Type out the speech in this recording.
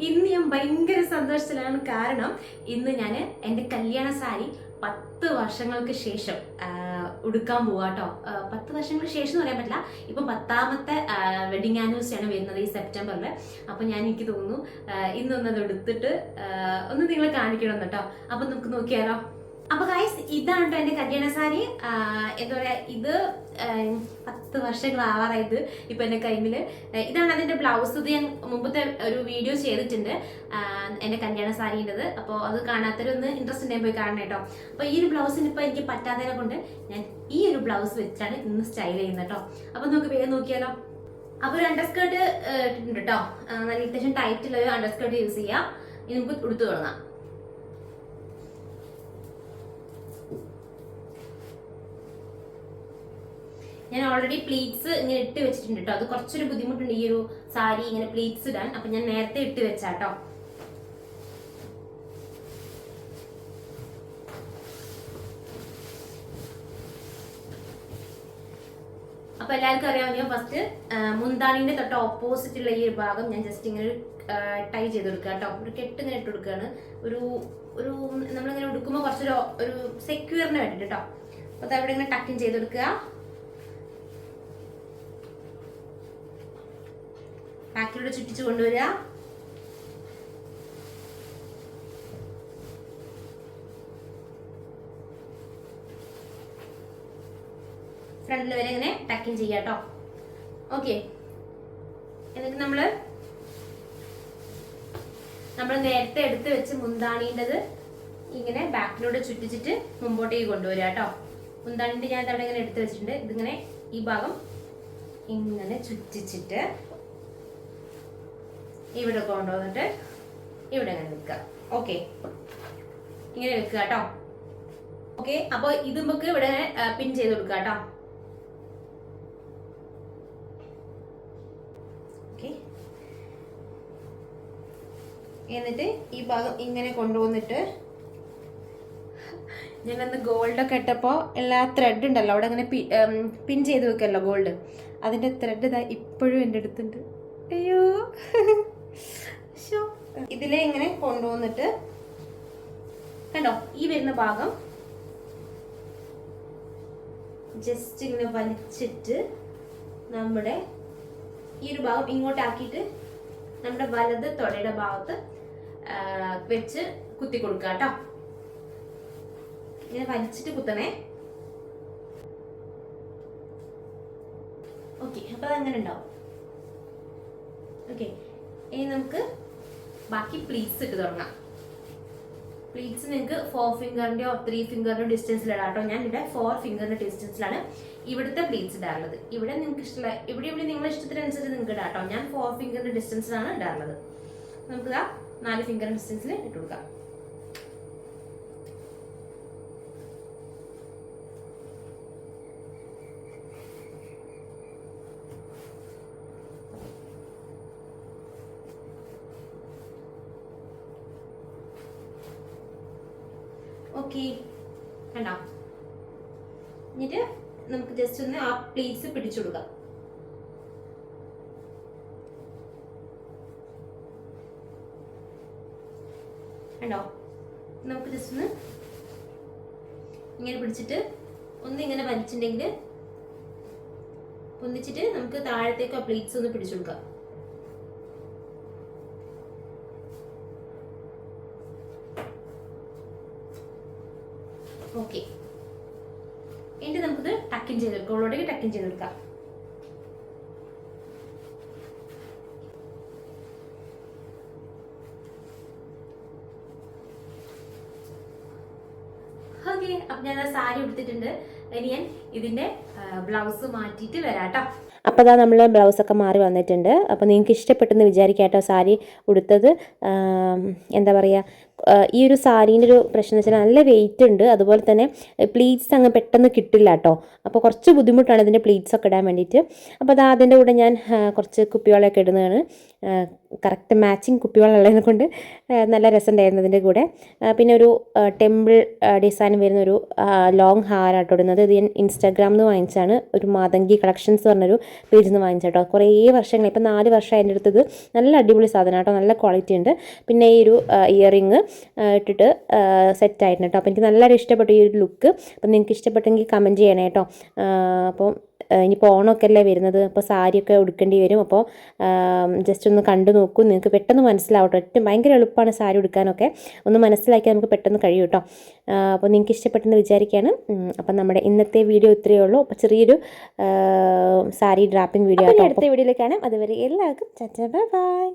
ഇന്ന് ഞാൻ ഭയങ്കര സന്തോഷത്തിലാണ്. കാരണം ഇന്ന് ഞാൻ എൻ്റെ കല്യാണ സാരി 10 വർഷങ്ങൾക്ക് ശേഷം ഉടുക്കാൻ പോവാ കേട്ടോ. 10 വർഷങ്ങൾക്ക് ശേഷം എന്ന് പറയാൻ പറ്റില്ല, ഇപ്പം 10ാമത്തെ വെഡിങ് ആനിവേഴ്സറി ആണ് വരുന്നത് ഈ സെപ്റ്റംബറിൽ. അപ്പോൾ എനിക്ക് തോന്നുന്നു ഇന്നൊന്നത് എടുത്തിട്ട് ഒന്ന് നിങ്ങളെ കാണിക്കണം കേട്ടോ. അപ്പം നമുക്ക് നോക്കിയാലോ. അപ്പൊ ഗൈസ്, ഇതാണ് കേട്ടോ എൻ്റെ കല്യാണ സാരി. എന്താ പറയാ, ഇത് 10 വർഷങ്ങളാവാറായത് ഇപ്പൊ എൻ്റെ കൈമില്. ഇതാണ് അതിന്റെ ബ്ലൗസ്. ഇത് ഞാൻ മുമ്പത്തെ ഒരു വീഡിയോ ചെയ്തിട്ടുണ്ട് എൻ്റെ കല്യാണ സാരിൻ്റെത്. അപ്പോൾ അത് കാണാത്തൊരൊന്ന് ഇൻട്രസ്റ്റ് ഉണ്ടെങ്കിൽ പോയി കാണണം കേട്ടോ. അപ്പോൾ ഈ ഒരു ബ്ലൗസിന് ഇപ്പൊ എനിക്ക് പറ്റാത്തതിനെ കൊണ്ട് ഞാൻ ഈ ഒരു ബ്ലൗസ് വെച്ചാണ് ഇന്ന് സ്റ്റൈൽ ചെയ്യുന്നത് കേട്ടോ. അപ്പൊ നമുക്ക് വേഗം നോക്കിയാലോ. അപ്പൊ ഒരു അണ്ടർസ്കേർട്ട് ഇട്ടിട്ടുണ്ട് കേട്ടോ. നല്ല അത്യാവശ്യം ടൈറ്റുള്ള ഒരു അണ്ടർസ്കേർട്ട് യൂസ് ചെയ്യാം. ഇനി നമുക്ക് ഉടുത്തു തുടങ്ങാം. ഞാൻ ഓൾറെഡി പ്ലീറ്റ്സ് ഇങ്ങനെ ഇട്ട് വെച്ചിട്ടുണ്ട് കേട്ടോ. അത് കുറച്ചൊരു ബുദ്ധിമുട്ടുണ്ട് ഈ ഒരു സാരി ഇങ്ങനെ പ്ലീറ്റ്സ് ഇടാൻ. അപ്പൊ ഞാൻ നേരത്തെ ഇട്ട് വെച്ചാട്ടോ. അപ്പൊ എല്ലാവർക്കും അറിയാമല്ലോ, ഫസ്റ്റ് മുന്താണിന്റെ തൊട്ട് ഓപ്പോസിറ്റ് ഉള്ള ഈ ഒരു ഭാഗം ഞാൻ ജസ്റ്റ് ഇങ്ങനെ ടൈ ചെയ്ത് കൊടുക്കുക കേട്ടോ. ഒരു കെട്ട് ഇങ്ങനെ ഇട്ട് കൊടുക്കുകയാണ്. ഒരു നമ്മളിങ്ങനെ ഉടുക്കുമ്പോൾ കുറച്ചൊരു സെക്യൂറിന് വേണ്ടിട്ട് കേട്ടോ. അപ്പൊ അത് അവിടെ ഇങ്ങനെ ടക്കിൻ ചെയ്ത് കൊടുക്കുക. ബാക്കിലൂടെ ചുറ്റിച്ചു കൊണ്ടുവരിക. ഫ്രണ്ടിൽ വരെ ഇങ്ങനെ ടക്കിൻ ചെയ്യാം കേട്ടോ. ഓക്കെ, എന്നിട്ട് നമ്മൾ നേരത്തെ എടുത്ത് വെച്ച് മുന്താണീൻ്റെത് ഇങ്ങനെ ബാക്കിലൂടെ ചുറ്റിച്ചിട്ട് മുമ്പോട്ടേക്ക് കൊണ്ടുവരിക കേട്ടോ. മുന്താണീൻ്റെ ഞാൻ അവിടെ ഇങ്ങനെ എടുത്ത് വെച്ചിട്ടുണ്ട്. ഇതിങ്ങനെ ഈ ഭാഗം ഇങ്ങനെ ചുറ്റിച്ചിട്ട് ഇവിടെ കൊണ്ടുവന്നിട്ട് ഇവിടെ ഇങ്ങനെ വെക്കുക. ഓക്കെ, ഇങ്ങനെ വെക്കുക കേട്ടോ. ഓക്കെ, അപ്പോൾ ഇത് നമുക്ക് ഇവിടെ പിൻ ചെയ്ത് കൊടുക്കുക കേട്ടോ. ഓക്കെ, എന്നിട്ട് ഈ ഭാഗം ഇങ്ങനെ കൊണ്ടുവന്നിട്ട് ഞാനന്ന് ഗോൾഡൊക്കെ ഇട്ടപ്പോൾ എല്ലാ ത്രെഡ് ഉണ്ടല്ലോ അവിടെ ഇങ്ങനെ പിൻ ചെയ്ത് വെക്കല്ലോ ഗോൾഡ്. അതിൻ്റെ ത്രെഡ് ഇതാ ഇപ്പോഴും എൻ്റെ അടുത്തുണ്ട്. അയ്യോ, ഇതിലെ ഇങ്ങനെ കൊണ്ടുവന്നിട്ട് കണ്ടോ, ഈ വരുന്ന ഭാഗം ജസ്റ്റ് ഇങ്ങനെ വലിച്ചിട്ട് നമ്മുടെ ഈ ഒരു ഭാഗം ഇങ്ങോട്ടാക്കിയിട്ട് നമ്മുടെ വലത് തൊടയുടെ ഭാഗത്ത് വെച്ച് കുത്തി കൊടുക്കുക കേട്ടോ. ഇങ്ങനെ വലിച്ചിട്ട് കുത്തണേ. ഓക്കെ, അപ്പൊ അതങ്ങനെ ഉണ്ടാവും. ഓക്കെ, ഇനി നമുക്ക് ബാക്കി പ്ലീറ്റ്സ് ഇട്ട് തുടങ്ങാം. പ്ലീറ്റ്സ് നിങ്ങൾക്ക് 4 ഫിംഗറിന്റെയോ 3 ഫിംഗറിന്റെയോ ഡിസ്റ്റൻസിൽ ഇടാം കേട്ടോ. ഞാൻ ഇവിടെ 4 ഫിംഗറിന്റെ ഡിസ്റ്റൻസിലാണ് ഇവിടുത്തെ പ്ലീറ്റ്സ് ഇടാറുള്ളത്. ഇവിടെ നിങ്ങൾക്ക് ഇഷ്ടമുള്ള ഇവിടെ നിങ്ങളുടെ ഇഷ്ടത്തിനനുസരിച്ച് നിങ്ങൾക്ക് ഇടാം കേട്ടോ. ഞാൻ 4 ഫിംഗറിന്റെ ഡിസ്റ്റൻസിലാണ് ഇടാറുള്ളത്. നമുക്ക് 4 ഫിംഗറിന്റെ ഡിസ്റ്റൻസിൽ ഇട്ട് കൊടുക്കാം. ഓക്കെ, കണ്ടോ? എന്നിട്ട് നമുക്ക് ജസ്റ്റ് ഒന്ന് ആ പ്ലീറ്റ്സ് പിടിച്ചു കൊടുക്കാം. കണ്ടോ? നമുക്ക് ജസ്റ്റ് ഒന്ന് ഇങ്ങനെ പിടിച്ചിട്ട് ഇങ്ങനെ വലിച്ചിട്ടുണ്ടെങ്കിൽ പൊന്തിച്ചിട്ട് നമുക്ക് താഴത്തേക്ക് ആ പ്ലീറ്റ്സ് ഒന്ന് പിടിച്ചു കൊടുക്കാം. ഓക്കെ, എന്നിട്ട് നമുക്കിത് ടക്കിൻ ചെയ്തെടുക്കാം. ഉള്ളോടേക്ക് ടക്കിൻ ചെയ്തെടുക്കാം. ഓക്കെ, അപ്പൊ ഞാൻ സാരി ഉടുത്തിട്ടുണ്ട്. ഇനി ഞാൻ ഇതിന്റെ ബ്ലൗസ് മാറ്റിയിട്ട് വരാം കേട്ടോ. അപ്പോൾ അതാ നമ്മൾ ബ്ലൗസൊക്കെ മാറി വന്നിട്ടുണ്ട്. അപ്പോൾ നിങ്ങൾക്ക് ഇഷ്ടപ്പെട്ടെന്ന് വിചാരിക്കാം കേട്ടോ. സാരി ഉടുത്തത് എന്താ പറയുക, ഈ ഒരു സാരീൻ്റെ ഒരു പ്രശ്നം എന്ന് വെച്ചാൽ നല്ല വെയിറ്റ് ഉണ്ട്, അതുപോലെ തന്നെ പ്ലീറ്റ്സ് അങ്ങ് പെട്ടെന്ന് കിട്ടില്ല കേട്ടോ. അപ്പോൾ കുറച്ച് ബുദ്ധിമുട്ടാണ് ഇതിൻ്റെ പ്ലീറ്റ്സ് ഒക്കെ ഇടാൻ വേണ്ടിയിട്ട്. അപ്പോൾ അത് അതിൻ്റെ കൂടെ ഞാൻ കുറച്ച് കുപ്പിവളയൊക്കെ ഇടുന്നതാണ്. കറക്റ്റ് മാച്ചിങ് കുപ്പിവളമുള്ളതിനെ കൊണ്ട് നല്ല രസമുണ്ടായിരുന്നു ഇതിൻ്റെ കൂടെ. പിന്നെ ഒരു ടെമ്പിൾ ഡിസൈൻ വരുന്നൊരു ലോങ് ഹാരാട്ടോ ഇടുന്നത്. ഇത് ഞാൻ ഇൻസ്റ്റാഗ്രാമിൽ നിന്ന് വാങ്ങിച്ചാണ്. ഒരു മാതങ്കി കളക്ഷൻസ് പറഞ്ഞൊരു പേജിൽ നിന്ന് വാങ്ങിച്ചാട്ടോ. കുറേ വർഷങ്ങൾ, ഇപ്പം 4 വർഷമായി എൻ്റെ അടുത്തത്. നല്ല അടിപൊളി സാധനം കേട്ടോ, നല്ല ക്വാളിറ്റി ഉണ്ട്. പിന്നെ ഈ ഒരു ഇയറിങ് ഇട്ടിട്ട് സെറ്റായിരുന്നു കേട്ടോ. അപ്പോൾ എനിക്ക് നല്ലൊരു ഇഷ്ടപ്പെട്ടു ഈ ഒരു ലുക്ക്. അപ്പം നിങ്ങൾക്ക് ഇഷ്ടപ്പെട്ടെങ്കിൽ കമൻറ്റ് ചെയ്യണേ കേട്ടോ. അപ്പോൾ ഇനിയിപ്പോൾ ഓണമൊക്കെ അല്ലേ വരുന്നത്, അപ്പോൾ സാരിയൊക്കെ ഉടുക്കേണ്ടി വരും. അപ്പോൾ ജസ്റ്റ് ഒന്ന് കണ്ടു നോക്കൂ, നിങ്ങൾക്ക് പെട്ടെന്ന് മനസ്സിലാവട്ടോ. ഏറ്റവും ഭയങ്കര എളുപ്പമാണ് സാരി ഉടുക്കാനൊക്കെ, ഒന്ന് മനസ്സിലാക്കിയാൽ നമുക്ക് പെട്ടെന്ന് കഴിയും കേട്ടോ. അപ്പോൾ നിങ്ങൾക്ക് ഇഷ്ടപ്പെട്ടെന്ന് വിചാരിക്കുകയാണ്. അപ്പം നമ്മുടെ ഇന്നത്തെ വീഡിയോ ഇത്രയേ ഉള്ളൂ. അപ്പോൾ ചെറിയൊരു സാരി ഡ്രാപ്പിംഗ് വീഡിയോ ആട്ടോ. അടുത്ത വീഡിയോയിലേക്കാണ്. അതുവരെ എല്ലാവർക്കും ബൈ ബൈ.